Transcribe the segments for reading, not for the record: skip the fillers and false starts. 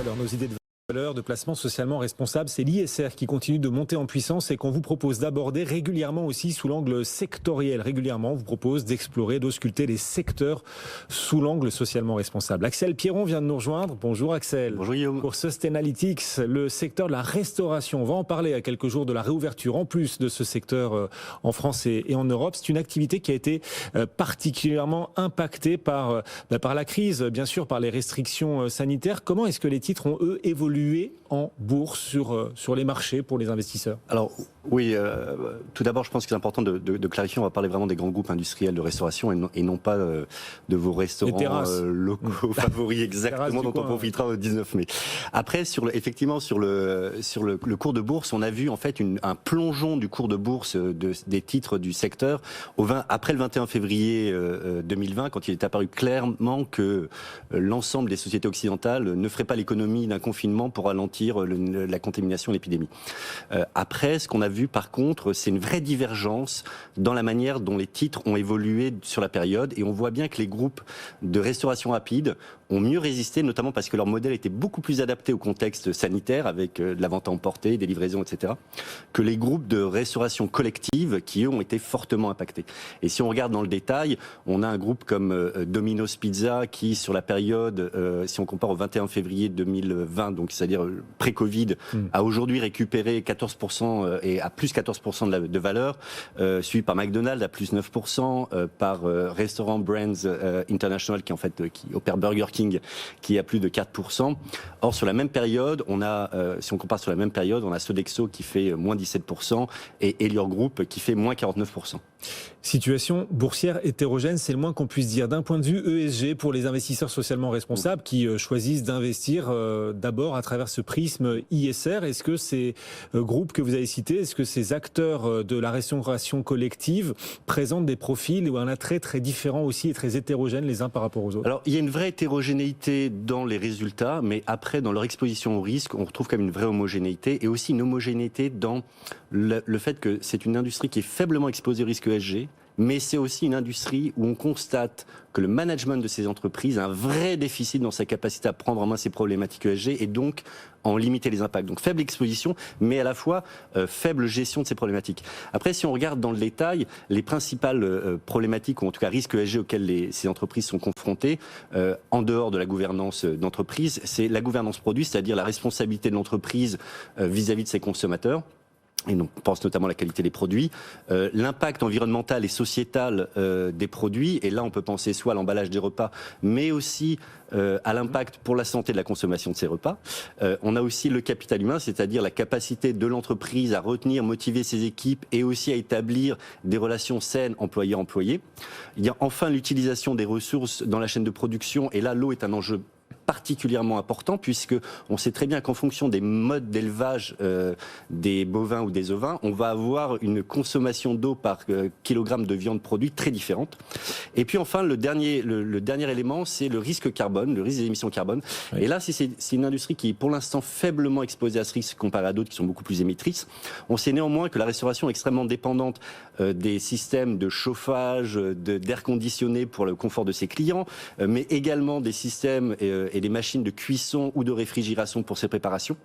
valeurs, nos idées de valeurs, de placement socialement responsable. C'est l'ISR qui continue de monter en puissance et qu'on vous propose d'aborder régulièrement aussi sous l'angle sectoriel. Régulièrement, on vous propose d'explorer, d'ausculter les secteurs sous l'angle socialement responsable. Axel Pierron vient de nous rejoindre. Bonjour Axel. Bonjour Guillaume. Pour Sustainalytics, le secteur de la restauration. On va en parler à quelques jours de la réouverture en plus de ce secteur en France et en Europe. C'est une activité qui a été particulièrement impactée par la crise, bien sûr, par les restrictions sanitaires. Comment est-ce que les titres ont, eux, évolué en bourse sur les marchés pour les investisseurs? Alors oui, tout d'abord je pense que c'est important de clarifier, on va parler vraiment des grands groupes industriels de restauration et non pas de vos restaurants locaux favoris exactement dont on profitera au 19 mai. Après effectivement sur le cours de bourse, on a vu en fait un plongeon du cours de bourse des titres du secteur après le 21 février 2020 quand il est apparu clairement que l'ensemble des sociétés occidentales ne feraient pas l'économie d'un confinement pour ralentir la contamination et l'épidémie. Après, ce qu'on a vu par contre, c'est une vraie divergence dans la manière dont les titres ont évolué sur la période et on voit bien que les groupes de restauration rapide ont mieux résisté, notamment parce que leur modèle était beaucoup plus adapté au contexte sanitaire avec de la vente à emporter, des livraisons, etc., que les groupes de restauration collective qui, eux, ont été fortement impactés. Et si on regarde dans le détail, on a un groupe comme Domino's Pizza qui, sur la période, si on compare au 21 février 2020, donc c'est-à-dire pré-Covid, a aujourd'hui récupéré 14% et à plus 14% de valeur, suivi par McDonald's à plus 9%, par Restaurant Brands International qui opère Burger King qui est à plus de 4%. Or, sur la même période, si on compare sur la même période, on a Sodexo qui fait moins 17% et Elior Group qui fait moins 49%. Situation boursière hétérogène, c'est le moins qu'on puisse dire. D'un point de vue ESG, pour les investisseurs socialement responsables qui choisissent d'investir d'abord à travers ce prisme ISR, est-ce que ces groupes que vous avez cités, est-ce que ces acteurs de la restauration collective présentent des profils ou un attrait très différent aussi et très hétérogène les uns par rapport aux autres? Alors, il y a une vraie hétérogénéité dans les résultats, mais après, dans leur exposition au risque, on retrouve quand même une vraie homogénéité et aussi une homogénéité dans le fait que c'est une industrie qui est faiblement exposée au risque ESG, mais c'est aussi une industrie où on constate que le management de ces entreprises a un vrai déficit dans sa capacité à prendre en main ces problématiques ESG et donc en limiter les impacts. Donc faible exposition, mais à la fois faible gestion de ces problématiques. Après, si on regarde dans le détail, les principales problématiques, ou en tout cas risques ESG auxquels ces entreprises sont confrontées, en dehors de la gouvernance d'entreprise, c'est la gouvernance produit, c'est-à-dire la responsabilité de l'entreprise vis-à-vis de ses consommateurs. Et donc, on pense notamment à la qualité des produits, l'impact environnemental et sociétal des produits, et là on peut penser soit à l'emballage des repas, mais aussi à l'impact pour la santé de la consommation de ces repas. On a aussi le capital humain, c'est-à-dire la capacité de l'entreprise à retenir, motiver ses équipes et aussi à établir des relations saines employeur-employé. Il y a enfin l'utilisation des ressources dans la chaîne de production, et là l'eau est un enjeu particulièrement important puisque on sait très bien qu'en fonction des modes d'élevage des bovins ou des ovins, on va avoir une consommation d'eau par kilogramme de viande produite très différente. Et puis enfin, le dernier élément, c'est le risque carbone, le risque des émissions carbone. Oui. Et là, c'est une industrie qui est pour l'instant faiblement exposée à ce risque comparé à d'autres qui sont beaucoup plus émettrices. On sait néanmoins que la restauration est extrêmement dépendante des systèmes de chauffage, d'air conditionné pour le confort de ses clients, mais également des systèmes et des machines de cuisson ou de réfrigération pour ces préparations.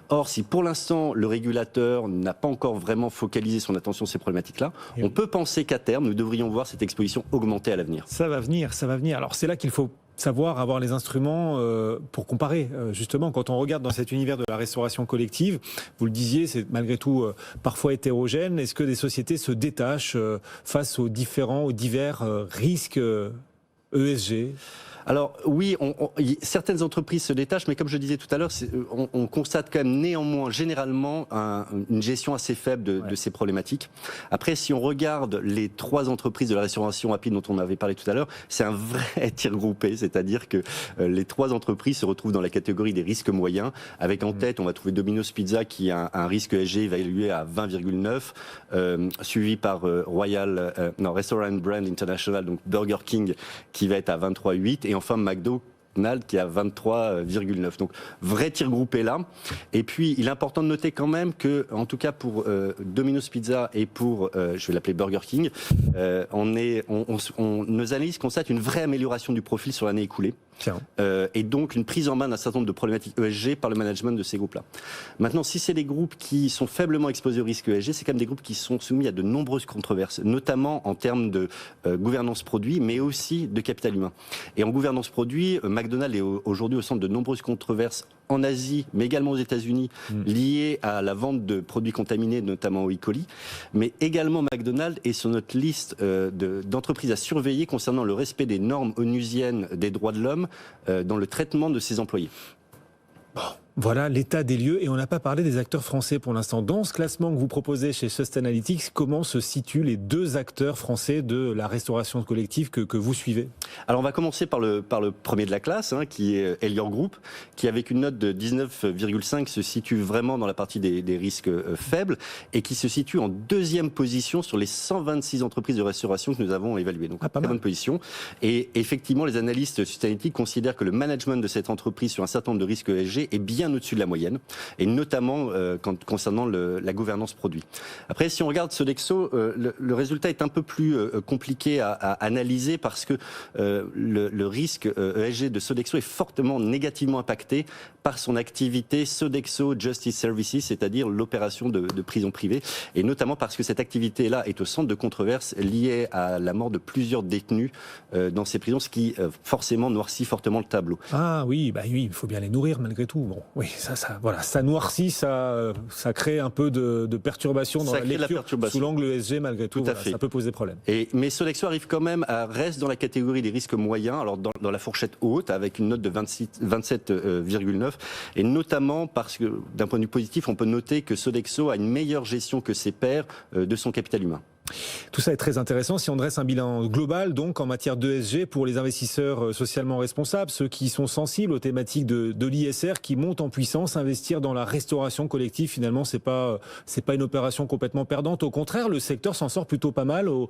Or, si pour l'instant le régulateur n'a pas encore vraiment focalisé son attention sur ces problématiques-là, on peut penser qu'à terme, nous devrions voir cette exposition augmenter à l'avenir. Ça va venir, ça va venir. Alors c'est là qu'il faut savoir avoir les instruments pour comparer. Justement, quand on regarde dans cet univers de la restauration collective, vous le disiez, c'est malgré tout parfois hétérogène. Est-ce que des sociétés se détachent face aux divers risques ESG ? Alors oui, certaines entreprises se détachent, mais comme je disais tout à l'heure, on constate quand même néanmoins généralement une gestion assez faible de ces problématiques. Après, si on regarde les 3 entreprises de la restauration rapide dont on avait parlé tout à l'heure, c'est un vrai tir groupé, c'est-à-dire que les 3 entreprises se retrouvent dans la catégorie des risques moyens, avec en tête, on va trouver Domino's Pizza qui a un risque ESG évalué à 20,9, suivi par Restaurant Brand International, donc Burger King qui va être à 23,8, et enfin McDonald's qui est à 23,9. Donc vrai tir groupé là. Et puis il est important de noter quand même que, en tout cas pour Domino's Pizza et pour, je vais l'appeler Burger King, nos analyses constatent une vraie amélioration du profil sur l'année écoulée. Et donc une prise en main d'un certain nombre de problématiques ESG par le management de ces groupes-là. Maintenant, si c'est des groupes qui sont faiblement exposés au risque ESG, c'est quand même des groupes qui sont soumis à de nombreuses controverses, notamment en termes de gouvernance produit, mais aussi de capital humain. Et en gouvernance produit, McDonald's est aujourd'hui au centre de nombreuses controverses en Asie, mais également aux États-Unis, liées à la vente de produits contaminés, notamment au E. coli. Mais également McDonald's est sur notre liste d'entreprises à surveiller concernant le respect des normes onusiennes des droits de l'homme dans le traitement de ses employés. Bon, voilà l'état des lieux et on n'a pas parlé des acteurs français pour l'instant. Dans ce classement que vous proposez chez Sustainalytics, comment se situent les deux acteurs français de la restauration collective que vous suivez? Alors on va commencer par le premier de la classe, qui est Elior Group, qui avec une note de 19,5 se situe vraiment dans la partie des risques faibles et qui se situe en deuxième position sur les 126 entreprises de restauration que nous avons évaluées. Donc très bonne position. Et effectivement, les analystes Sustainalytics considèrent que le management de cette entreprise sur un certain nombre de risques ESG est bien au-dessus de la moyenne, et notamment concernant la gouvernance produit. Après, si on regarde Sodexo, le résultat est un peu plus compliqué à analyser parce que le risque ESG de Sodexo est fortement négativement impacté par son activité Sodexo Justice Services, c'est-à-dire l'opération de prison privée, et notamment parce que cette activité-là est au centre de controverses liées à la mort de plusieurs détenus dans ces prisons, ce qui forcément noircit fortement le tableau. Ah oui, oui, il faut bien les nourrir malgré tout. Bon, oui, ça noircit, ça crée un peu de perturbation dans la lecture sous l'angle ESG malgré tout. Ça peut poser problème. Mais Sodexo arrive quand même reste dans la catégorie des risques moyens, alors dans la fourchette haute avec une note de 27,9, et notamment parce que d'un point de vue positif, on peut noter que Sodexo a une meilleure gestion que ses pairs de son capital humain. Tout ça est très intéressant. Si on dresse un bilan global, donc en matière d'ESG pour les investisseurs socialement responsables, ceux qui sont sensibles aux thématiques de l'ISR, qui montent en puissance, investir dans la restauration collective, finalement, c'est pas une opération complètement perdante. Au contraire, le secteur s'en sort plutôt pas mal au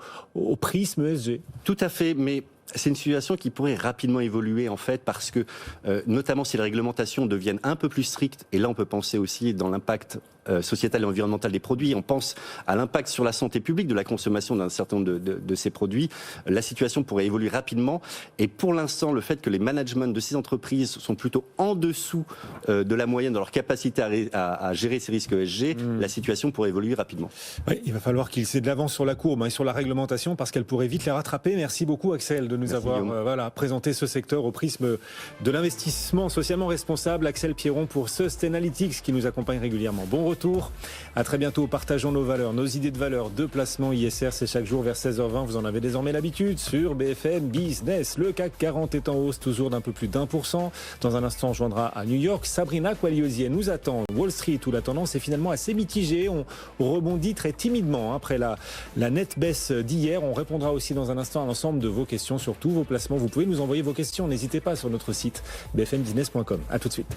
prisme ESG. Tout à fait, mais c'est une situation qui pourrait rapidement évoluer en fait parce que notamment si les réglementations deviennent un peu plus strictes, et là on peut penser aussi dans l'impact sociétal et environnemental des produits, on pense à l'impact sur la santé publique de la consommation d'un certain nombre de ces produits, la situation pourrait évoluer rapidement, et pour l'instant le fait que les managements de ces entreprises sont plutôt en dessous de la moyenne dans leur capacité à gérer ces risques ESG, la situation pourrait évoluer rapidement. Oui, il va falloir qu'ils aient de l'avance sur la courbe et sur la réglementation parce qu'elle pourrait vite les rattraper. Merci beaucoup Axel de nous avoir présenté ce secteur au prisme de l'investissement socialement responsable. Axel Pierron pour Sustainalytics qui nous accompagne régulièrement. Bon retour, à très bientôt. Partageons nos valeurs, nos idées de valeurs de placement ISR, c'est chaque jour vers 16h20. Vous en avez désormais l'habitude sur BFM Business. Le CAC 40 est en hausse, toujours d'un peu plus d'1%. Dans un instant, on joindra à New York. Sabrina Quagliosier nous attend. Wall Street où la tendance est finalement assez mitigée. On rebondit très timidement après la nette baisse d'hier. On répondra aussi dans un instant à l'ensemble de vos questions sur tous vos placements. Vous pouvez nous envoyer vos questions, n'hésitez pas sur notre site bfmbusiness.com. À tout de suite.